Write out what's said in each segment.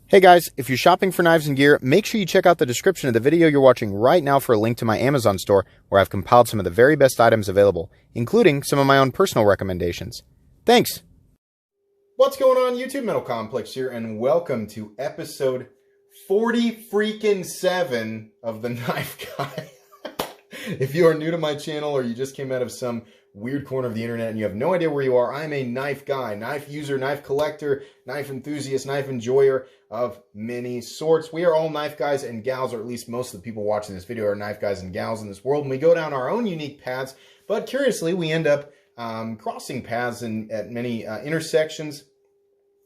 Hey guys, if you're shopping for knives and gear, make sure you check out the description of the video you're watching right now for a link to my Amazon store where I've compiled some of the very best items available, including some of my own personal recommendations. Thanks! What's going on YouTube? Metal Complex here, and welcome to episode 47 of The Knife Guy. If you are new to my channel or you just came out of some weird corner of the internet and you have no idea where you are, I'm a knife guy, knife user, knife collector, knife enthusiast, knife enjoyer of many sorts. We are all knife guys and gals, or at least most of the people watching this video are knife guys and gals in this world, and we go down our own unique paths, but curiously we end up crossing paths at many intersections,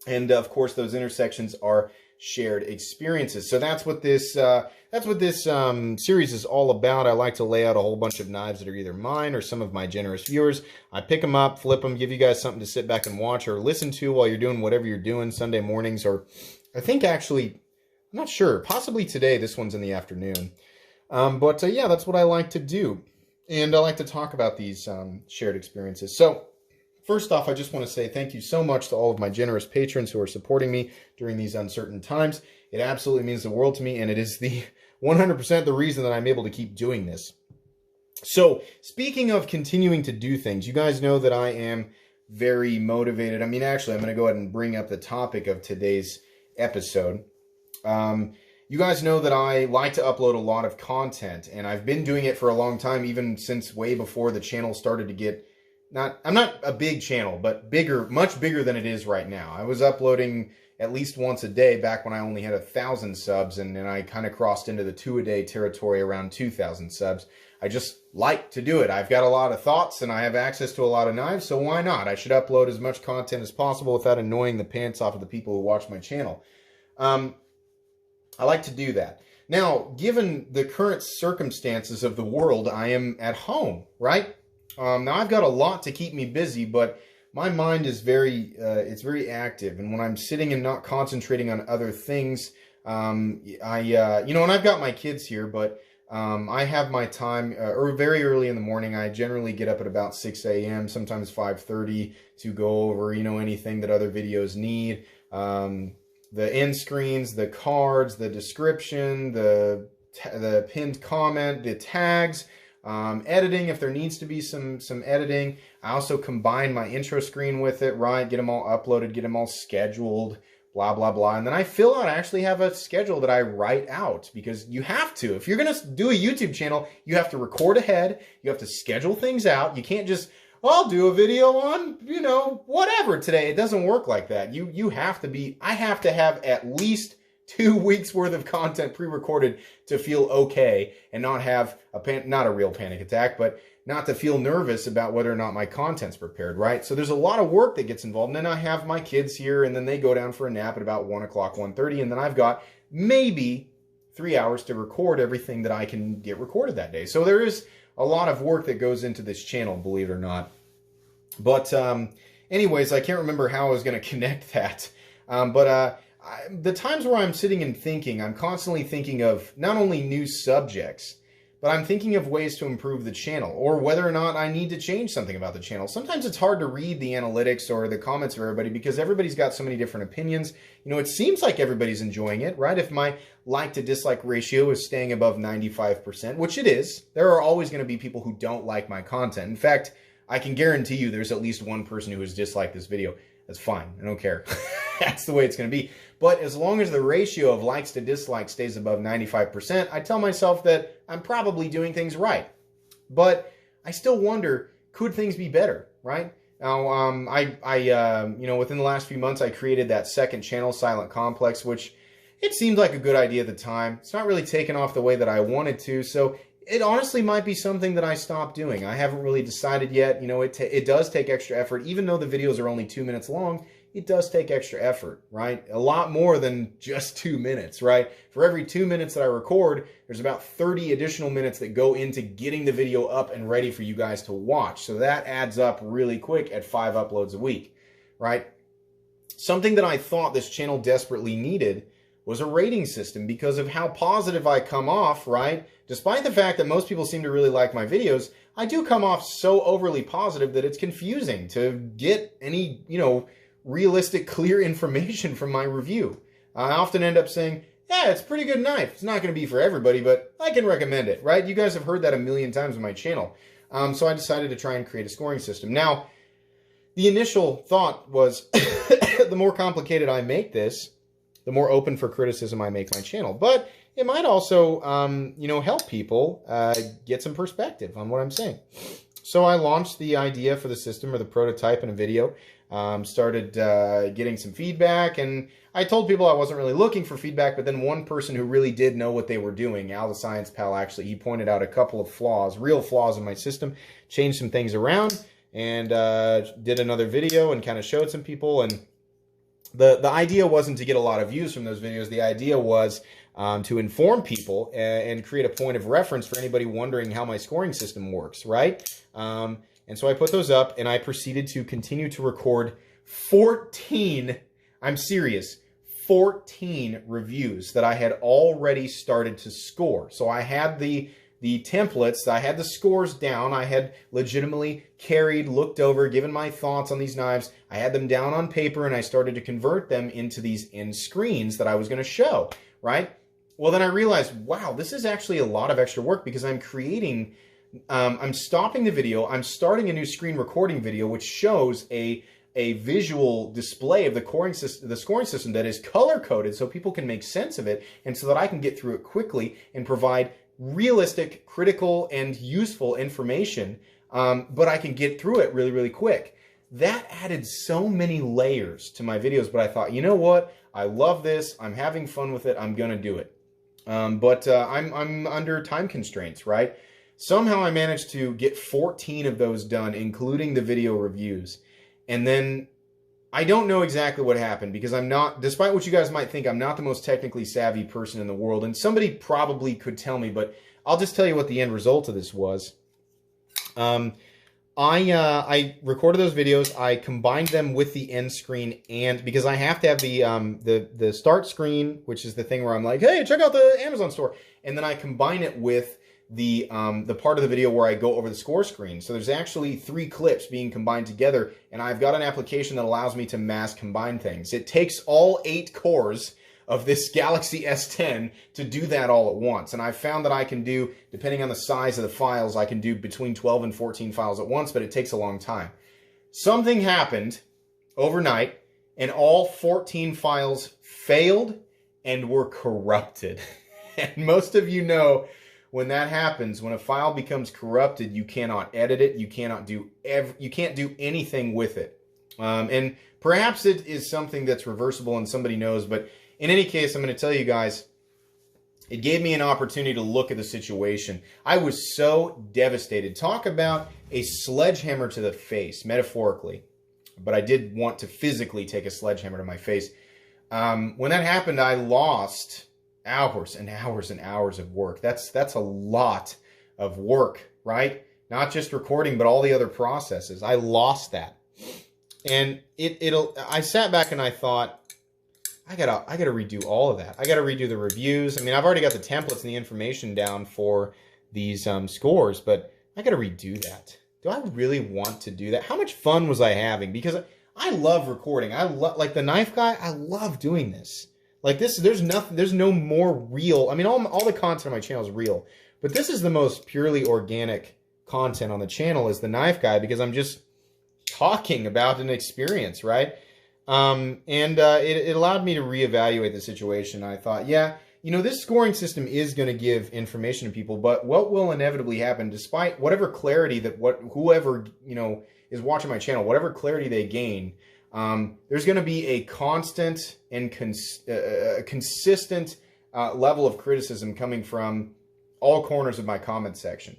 and of course those intersections are shared experiences. So that's what this series is all about. I like to lay out a whole bunch of knives that are either mine or some of my generous viewers. I pick them up, flip them, give you guys something to sit back and watch or listen to while you're doing whatever you're doing Sunday mornings, or I think actually, I'm not sure, possibly today. This one's in the afternoon. But yeah, that's what I like to do. And I like to talk about these shared experiences. So first off, I just want to say thank you so much to all of my generous patrons who are supporting me during these uncertain times. It absolutely means the world to me, and it is the 100% the reason that I'm able to keep doing this. So, speaking of continuing to do things, you guys know that I am very motivated. I mean, actually, I'm going to go ahead and bring up the topic of today's episode. You guys know that I like to upload a lot of content, and I've been doing it for a long time, even since way before the channel started to get... I'm not a big channel, but bigger, much bigger than it is right now. I was uploading at least once a day back when I only had 1,000 subs, and then I kind of crossed into the 2-a-day territory around 2,000 subs. I just like to do it. I've got a lot of thoughts, and I have access to a lot of knives, so why not? I should upload as much content as possible without annoying the pants off of the people who watch my channel. I like to do that. Now, given the current circumstances of the world, I am at home, right? Now, I've got a lot to keep me busy, but my mind is it's very active. And when I'm sitting and not concentrating on other things, and I've got my kids here, but I have my time, or very early in the morning. I generally get up at about 6 a.m., sometimes 5:30, to go over, anything that other videos need. The end screens, the cards, the description, the pinned comment, the tags, editing if there needs to be some editing. I also combine my intro screen with it, right? Get them all uploaded, get them all scheduled, blah, blah, blah. And then I actually have a schedule that I write out, because you have to. If you're going to do a YouTube channel, you have to record ahead. You have to schedule things out. You can't just, I'll do a video on, whatever today. It doesn't work like that. I have to have at least 2 weeks worth of content pre-recorded to feel okay and not have not a real panic attack, but not to feel nervous about whether or not my content's prepared, right? So there's a lot of work that gets involved. And then I have my kids here, and then they go down for a nap at about 1 o'clock, 1:30, and then I've got maybe 3 hours to record everything that I can get recorded that day. So there is a lot of work that goes into this channel, believe it or not. But anyways, I can't remember how I was going to connect that. The times where I'm sitting and thinking, I'm constantly thinking of not only new subjects, but I'm thinking of ways to improve the channel, or whether or not I need to change something about the channel. Sometimes it's hard to read the analytics or the comments of everybody, because everybody's got so many different opinions. It seems like everybody's enjoying it, right? If my like to dislike ratio is staying above 95%, which it is, there are always going to be people who don't like my content. In fact, I can guarantee you there's at least one person who has disliked this video. That's fine. I don't care. That's the way it's going to be. But as long as the ratio of likes to dislikes stays above 95%, I tell myself that I'm probably doing things right. But I still wonder, could things be better, right? Now, within the last few months, I created that second channel, Silent Complex, which it seemed like a good idea at the time. It's not really taken off the way that I wanted to, so it honestly might be something that I stopped doing. I haven't really decided yet. It does take extra effort. Even though the videos are only 2 minutes long, it does take extra effort, right? A lot more than just 2 minutes, right? For every 2 minutes that I record, there's about 30 additional minutes that go into getting the video up and ready for you guys to watch. So that adds up really quick at 5 uploads a week, right? Something that I thought this channel desperately needed was a rating system, because of how positive I come off, right? Despite the fact that most people seem to really like my videos, I do come off so overly positive that it's confusing to get any, realistic, clear information from my review. I often end up saying, yeah, it's a pretty good knife. It's not going to be for everybody, but I can recommend it, right? You guys have heard that a million times on my channel. So I decided to try and create a scoring system. Now, the initial thought was the more complicated I make this, the more open for criticism I make my channel. But it might also, help people get some perspective on what I'm saying. So I launched the idea for the system, or the prototype, in a video. Started getting some feedback, and I told people I wasn't really looking for feedback, but then one person who really did know what they were doing, Al the Science Pal, actually, he pointed out a couple of flaws, real flaws in my system, changed some things around, and did another video and kind of showed some people. And the idea wasn't to get a lot of views from those videos. The idea was to inform people and create a point of reference for anybody wondering how my scoring system works, right? And so I put those up, and I proceeded to continue to record 14, I'm serious, 14 reviews that I had already started to score. So I had the templates, I had the scores down, I had legitimately carried, looked over, given my thoughts on these knives. I had them down on paper, and I started to convert them into these end screens that I was going to show, right? Well, then I realized, wow, this is actually a lot of extra work, because I'm creating, I'm stopping the video, I'm starting a new screen recording video, which shows a visual display of the scoring system that is color-coded so people can make sense of it, and so that I can get through it quickly and provide realistic, critical, and useful information, but I can get through it really, really quick. That added so many layers to my videos, but I thought, you know what? I love this. I'm having fun with it. I'm going to do it. But I'm under time constraints, right? Somehow I managed to get 14 of those done, including the video reviews. And then I don't know exactly what happened, because I'm not, despite what you guys might think, I'm not the most technically savvy person in the world. And somebody probably could tell me, but I'll just tell you what the end result of this was. I recorded those videos. I combined them with the end screen, and because I have to have the start screen, which is the thing where I'm like, hey, check out the Amazon store, and then I combine it with the part of the video where I go over the score screen. So there's actually 3 clips being combined together, and I've got an application that allows me to mass combine things. It takes all 8 cores of this Galaxy S10 to do that all at once. And I've found that I can do, depending on the size of the files, I can do between 12 and 14 files at once, but it takes a long time. Something happened overnight, and all 14 files failed and were corrupted. And most of you know, when that happens, when a file becomes corrupted, you cannot edit it, you can't do anything with it. And perhaps it is something that's reversible and somebody knows, but in any case, I'm going to tell you guys, it gave me an opportunity to look at the situation. I was so devastated. Talk about a sledgehammer to the face, metaphorically. But I did want to physically take a sledgehammer to my face. When that happened, I lost hours and hours and hours of work. That's a lot of work, right? Not just recording, but all the other processes. I lost that. And I sat back and I thought, I gotta redo all of that. I gotta redo the reviews. I mean, I've already got the templates and the information down for these scores, but I gotta redo that. Do I really want to do that? How much fun was I having? Because I love recording. I love, like the Knife Guy, I love doing this. Like this, there's no more real. I mean, all the content on my channel is real, but this is the most purely organic content on the channel, is the Knife Guy, because I'm just talking about an experience, right? It allowed me to reevaluate the situation. I thought, yeah, this scoring system is going to give information to people, but what will inevitably happen, despite whatever clarity that whoever, is watching my channel, whatever clarity they gain, there's going to be a constant and consistent level of criticism coming from all corners of my comment section.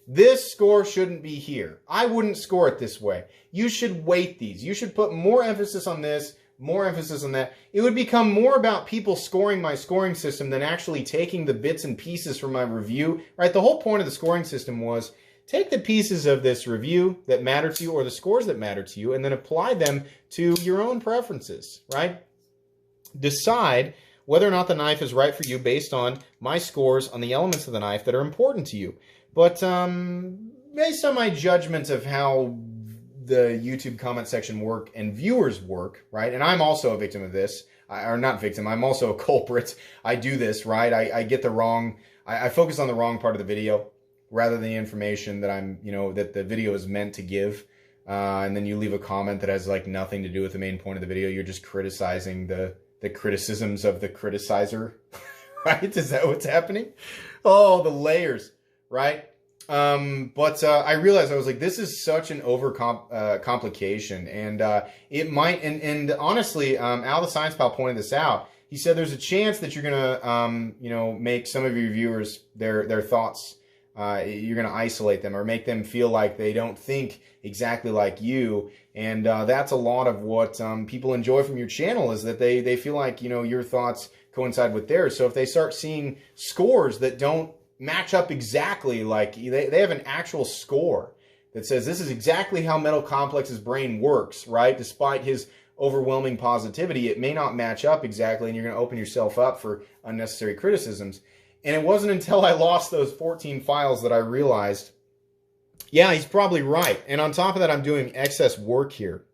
This score shouldn't be here. I wouldn't score it this way. You should weight these. You should put more emphasis on this, more emphasis on that. It would become more about people scoring my scoring system than actually taking the bits and pieces from my review, right? The whole point of the scoring system was take the pieces of this review that matter to you, or the scores that matter to you, and then apply them to your own preferences, right? Decide whether or not the knife is right for you based on my scores on the elements of the knife that are important to you. But based on my judgment of how the YouTube comment section work and viewers work, right? And I'm also a victim of this. or not victim, I'm also a culprit. I do this, right? I get the wrong, I focus on the wrong part of the video rather than the information that that the video is meant to give. And then you leave a comment that has like nothing to do with the main point of the video. You're just criticizing the criticisms of the criticizer, right? Is that what's happening? Oh, the layers, right? But I realized, I was like, this is such an complication, and it might, and honestly, Al the Science Pal pointed this out. He said there's a chance that you're gonna, make some of your viewers, their thoughts, you're gonna isolate them or make them feel like they don't think exactly like you, and that's a lot of what people enjoy from your channel, is that they feel like, your thoughts coincide with theirs. So if they start seeing scores that don't match up exactly, like they have an actual score that says this is exactly how Metal Complex's brain works, right? Despite his overwhelming positivity, it may not match up exactly, and you're going to open yourself up for unnecessary criticisms. And it wasn't until I lost those 14 files that I realized, yeah, he's probably right. And on top of that, I'm doing excess work here.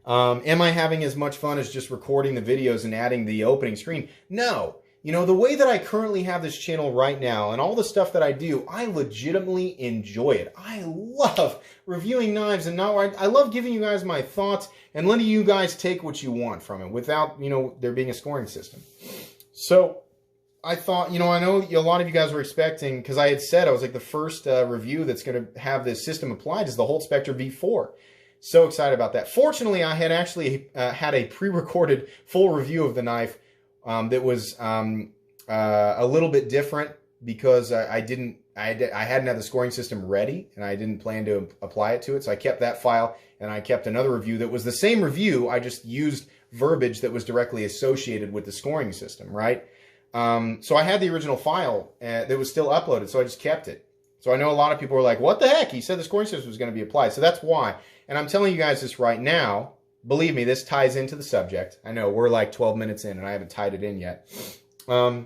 Am I having as much fun as just recording the videos and adding the opening screen? No. The way that I currently have this channel right now and all the stuff that I do, I legitimately enjoy it. I love reviewing knives, and now I love giving you guys my thoughts and letting you guys take what you want from it without, there being a scoring system. So I thought, I know a lot of you guys were expecting, because I had said, I was like, the first review that's going to have this system applied is the Holt Spectre V4. So excited about that. Fortunately, I had actually had a pre-recorded full review of the knife that was a little bit different, because I hadn't had the scoring system ready, and I didn't plan to apply it to it. So I kept that file, and I kept another review that was the same review. I just used verbiage that was directly associated with the scoring system, right? So I had the original file that was still uploaded, so I just kept it. So I know a lot of people were like, what the heck? He said the scoring system was going to be applied. So that's why. And I'm telling you guys this right now. Believe me, this ties into the subject. I know we're like 12 minutes in and I haven't tied it in yet. I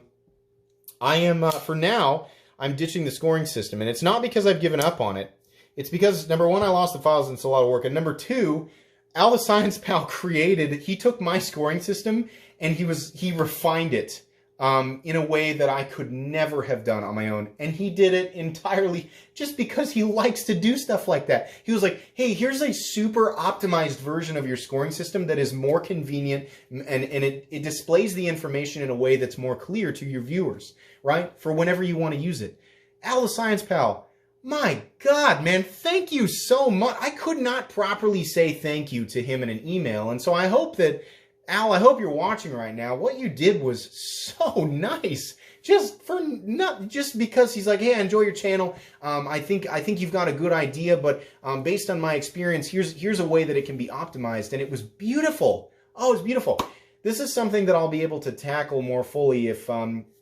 am, for now, I'm ditching the scoring system. And it's not because I've given up on it. It's because, number one, I lost the files and it's a lot of work. And number two, Al the Science Pal he took my scoring system and he refined it in a way that I could never have done on my own. And he did it entirely just because he likes to do stuff like that. He was like, hey, here's a super optimized version of your scoring system that is more convenient, and it displays the information in a way that's more clear to your viewers, right? For whenever you want to use it. Al the Science Pal, my God, man, thank you so much. I could not properly say thank you to him in an email. And so I hope that, Al, I hope you're watching right now. What you did was so nice. Just because he's like, hey, I enjoy your channel. I think you've got a good idea, but based on my experience, here's a way that it can be optimized, and it was beautiful. Oh, it's beautiful. This is something that I'll be able to tackle more fully if,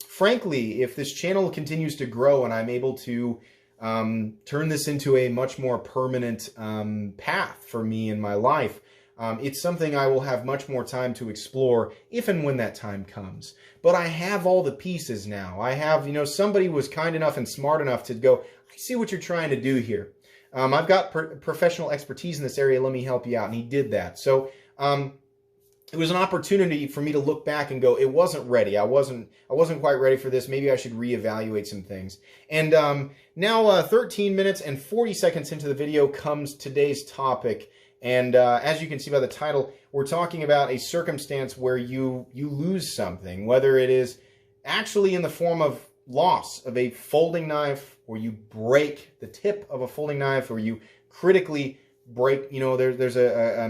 frankly, if this channel continues to grow and I'm able to turn this into a much more permanent path for me in my life. It's something I will have much more time to explore if and when that time comes. But I have all the pieces now. I have, somebody was kind enough and smart enough to go, I see what you're trying to do here. I've got professional expertise in this area. Let me help you out. And he did that. So it was an opportunity for me to look back and go, it wasn't ready. I wasn't quite ready for this. Maybe I should reevaluate some things. And now 13 minutes and 40 seconds into the video comes today's topic. And as you can see by the title, we're talking about a circumstance where you lose something, whether it is actually in the form of loss of a folding knife, or you break the tip of a folding knife, or you critically break, there's a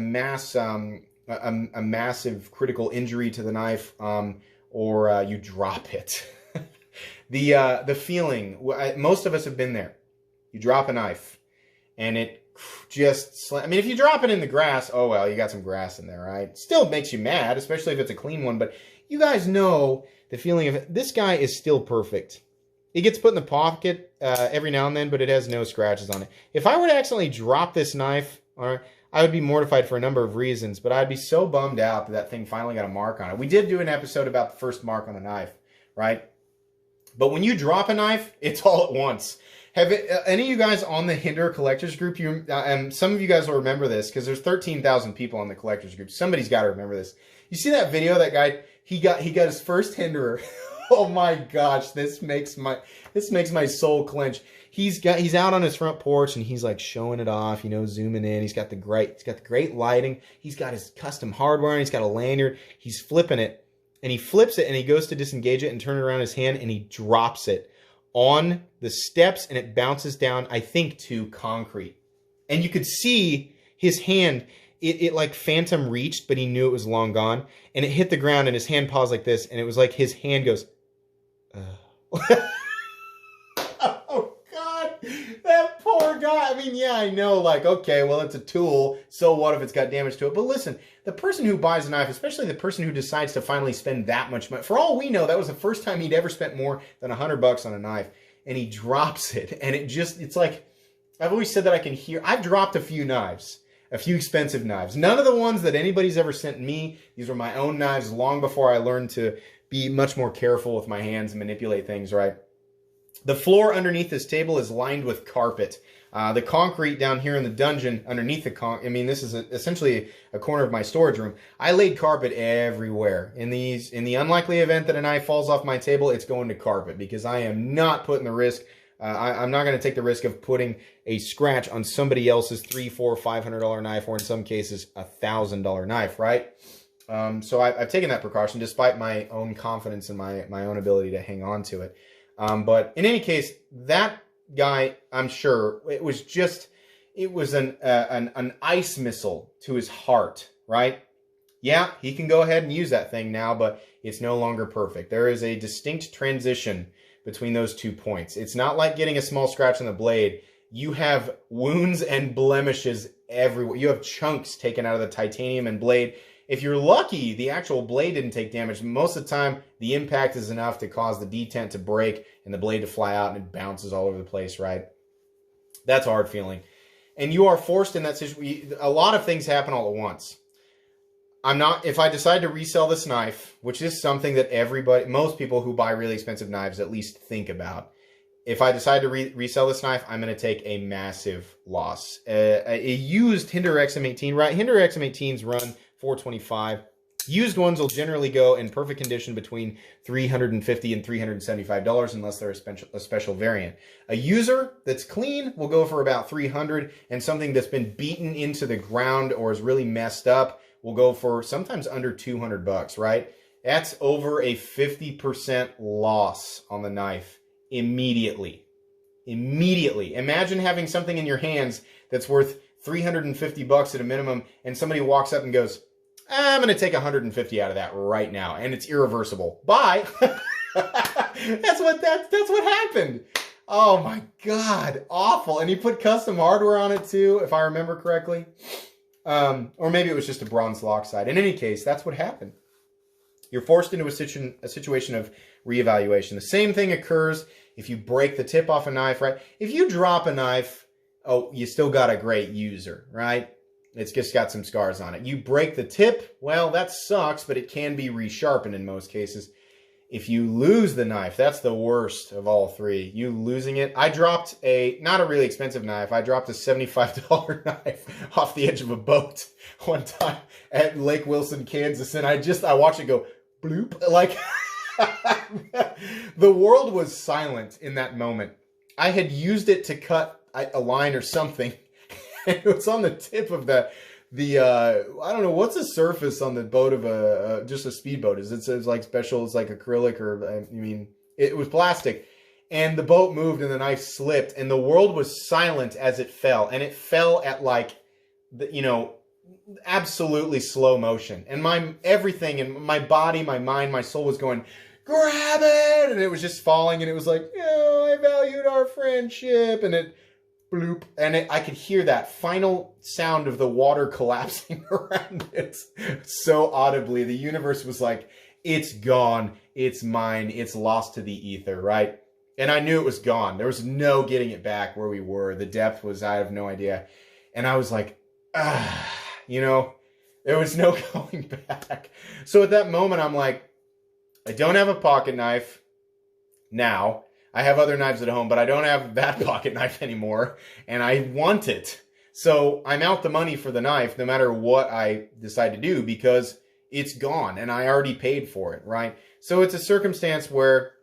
massive critical injury to the knife, or you drop it. The feeling, most of us have been there. You drop a knife and it just, if you drop it in the grass, oh well, you got some grass in there, right? Still makes you mad, especially if it's a clean one, but you guys know the feeling of it. This guy is still perfect. It gets put in the pocket every now and then, but it has no scratches on it. If I were to accidentally drop this knife, I would be mortified for a number of reasons, but I'd be so bummed out that that thing finally got a mark on it. We did do an episode about the first mark on a knife, right? But when you drop a knife, it's all at once. Have any of you guys on the Hinder Collectors Group, some of you guys will remember this because there's 13,000 people on the Collectors Group. Somebody's got to remember this. You see that video, that guy, he got his first hinderer. Oh my gosh, this makes my soul clench. He's out on his front porch and he's like showing it off, you know, zooming in. He's got the great lighting. He's got his custom hardware and he's got a lanyard. He's flipping it and he flips it and he goes to disengage it and turn it around his hand and he drops it on the steps and it bounces down, I think, to concrete. And you could see his hand, it like phantom reached, but he knew it was long gone. And it hit the ground and his hand paused like this. And it was like his hand goes, oh God, that poor guy. I mean, yeah, I know, like, okay, well, it's a tool. So what if it's got damage to it? But listen, the person who buys a knife, especially the person who decides to finally spend that much money, for all we know, that was the first time he'd ever spent more than $100 on a knife. And he drops it. And it's like, I've always said that I've dropped a few knives. A few expensive knives. None of the ones that anybody's ever sent me. These were my own knives long before I learned to be much more careful with my hands and manipulate things right. The floor underneath this table is lined with carpet. The concrete down here in the dungeon underneath this is essentially a corner of my storage room. I laid carpet everywhere. In the unlikely event that a knife falls off my table, it's going to carpet because I am not putting the risk. I'm not going to take the risk of putting a scratch on somebody else's $300, $400, $500 knife, or in some cases, $1,000 knife, right? So I've taken that precaution despite my own confidence in my own ability to hang on to it. But in any case, that guy, I'm sure, it was an ice missile to his heart, right? Yeah, he can go ahead and use that thing now, but it's no longer perfect. There is a distinct transition between those 2 points. It's not like getting a small scratch on the blade. You have wounds and blemishes everywhere. You have chunks taken out of the titanium and blade. If you're lucky, the actual blade didn't take damage. Most of the time, the impact is enough to cause the detent to break and the blade to fly out and it bounces all over the place, right? That's a hard feeling. And you are forced in that situation. A lot of things happen all at once. If I decide to resell this knife, which is something that most people who buy really expensive knives at least think about. If I decide to resell this knife, I'm going to take a massive loss. A used Hinderer XM18, right? Hinderer XM18s run $425. Used ones will generally go in perfect condition between $350 and $375 unless they're a special variant. A user that's clean will go for about $300, and something that's been beaten into the ground or is really messed up will go for sometimes under $200, right? That's over a 50% loss on the knife immediately. Immediately. Imagine having something in your hands that's worth $350 at a minimum, and somebody walks up and goes, I'm going to take 150 out of that right now, and it's irreversible. Bye. That's what happened. Oh my God, awful. And he put custom hardware on it too, if I remember correctly. Or maybe it was just a bronze lock side. In any case, that's what happened. You're forced into a situation of reevaluation. The same thing occurs if you break the tip off a knife, right? If you drop a knife, oh, you still got a great user, right? It's just got some scars on it. You break the tip, well, that sucks, but it can be resharpened in most cases. If you lose the knife, that's the worst of all three. You losing it. I dropped not a really expensive knife. I dropped a $75 knife off the edge of a boat one time at Lake Wilson, Kansas. And I watched it go bloop. Like, the world was silent in that moment. I had used it to cut a line or something. And it was on the tip of the I don't know, what's the surface on the boat of just a speedboat? Is it like special? It's like acrylic, or it was plastic. And the boat moved and the knife slipped and the world was silent as it fell. And it fell at absolutely slow motion. And everything in my body, my mind, my soul was going, grab it! And it was just falling and it was like, I valued our friendship. And it bloop, and I could hear that final sound of the water collapsing around it so audibly. The universe was like, it's gone, it's mine, it's lost to the ether, right? And I knew it was gone. There was no getting it back where we were. The depth was, I have no idea. And I was like, there was no going back. So at that moment, I'm like, I don't have a pocket knife now. I have other knives at home, but I don't have that pocket knife anymore, and I want it. So I'm out the money for the knife no matter what I decide to do, because it's gone and I already paid for it, right? So it's a circumstance where,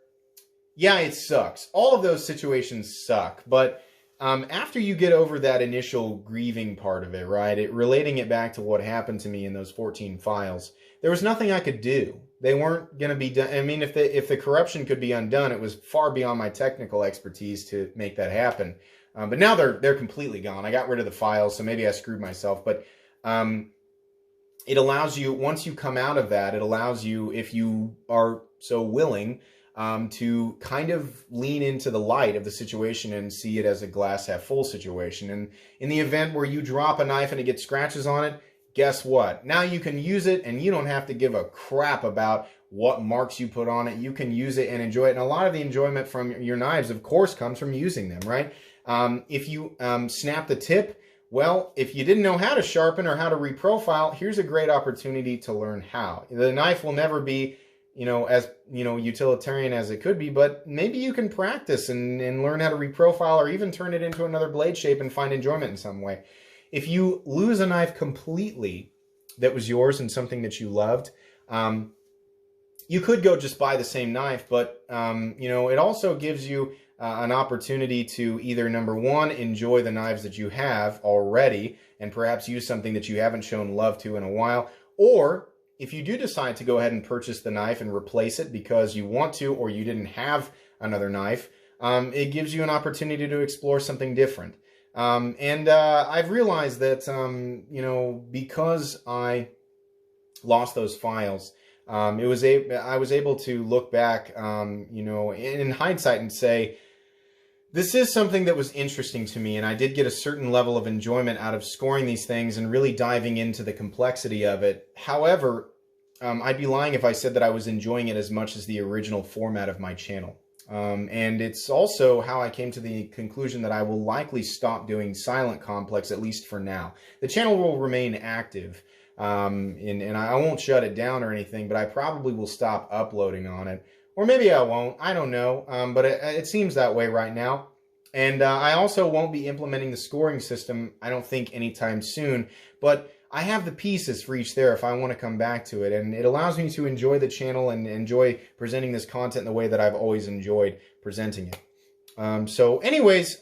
yeah, it sucks. All of those situations suck, but after you get over that initial grieving part of it, right, relating it back to what happened to me in those 14 files, there was nothing I could do. They weren't going to be done. I mean, if the corruption could be undone, it was far beyond my technical expertise to make that happen. But now they're completely gone. I got rid of the files, so maybe I screwed myself. But it allows you, once you come out of that, it allows you, if you are so willing, to kind of lean into the light of the situation and see it as a glass half full situation. And in the event where you drop a knife and it gets scratches on it, guess what? Now you can use it and you don't have to give a crap about what marks you put on it. You can use it and enjoy it. And a lot of the enjoyment from your knives, of course, comes from using them, right? If you snap the tip, well, if you didn't know how to sharpen or how to reprofile, here's a great opportunity to learn how. The knife will never be, as, utilitarian as it could be, but maybe you can practice and learn how to reprofile or even turn it into another blade shape and find enjoyment in some way. If you lose a knife completely that was yours and something that you loved, you could go just buy the same knife, but, it also gives you an opportunity to either, number one, enjoy the knives that you have already and perhaps use something that you haven't shown love to in a while, or if you do decide to go ahead and purchase the knife and replace it because you want to or you didn't have another knife, it gives you an opportunity to explore something different. I've realized that, because I lost those files, I was able to look back, in hindsight and say, this is something that was interesting to me, and I did get a certain level of enjoyment out of scoring these things and really diving into the complexity of it. However, I'd be lying if I said that I was enjoying it as much as the original format of my channel. And it's also how I came to the conclusion that I will likely stop doing Silent Complex, at least for now. The channel will remain active, and I won't shut it down or anything, but I probably will stop uploading on it. Or maybe I won't, I don't know, but it seems that way right now. And I also won't be implementing the scoring system, I don't think, anytime soon, but I have the pieces for each there if I want to come back to it, and it allows me to enjoy the channel and enjoy presenting this content in the way that I've always enjoyed presenting it. So anyways,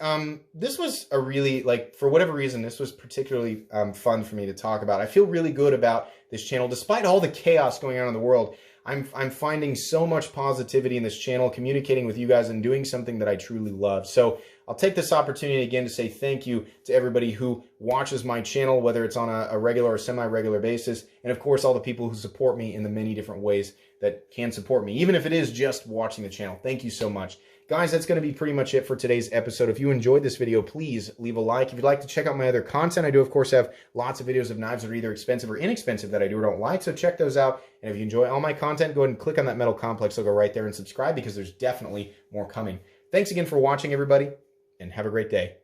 this was a really, for whatever reason, this was particularly fun for me to talk about. I feel really good about this channel. Despite all the chaos going on in the world, I'm finding so much positivity in this channel, communicating with you guys and doing something that I truly love. So I'll take this opportunity again to say thank you to everybody who watches my channel, whether it's on a regular or semi-regular basis, and of course all the people who support me in the many different ways that can support me, even if it is just watching the channel. Thank you so much. Guys, that's going to be pretty much it for today's episode. If you enjoyed this video, please leave a like. If you'd like to check out my other content, I do, of course, have lots of videos of knives that are either expensive or inexpensive that I do or don't like, so check those out. And if you enjoy all my content, go ahead and click on that Metal Complex logo right there and subscribe, because there's definitely more coming. Thanks again for watching, everybody, and have a great day.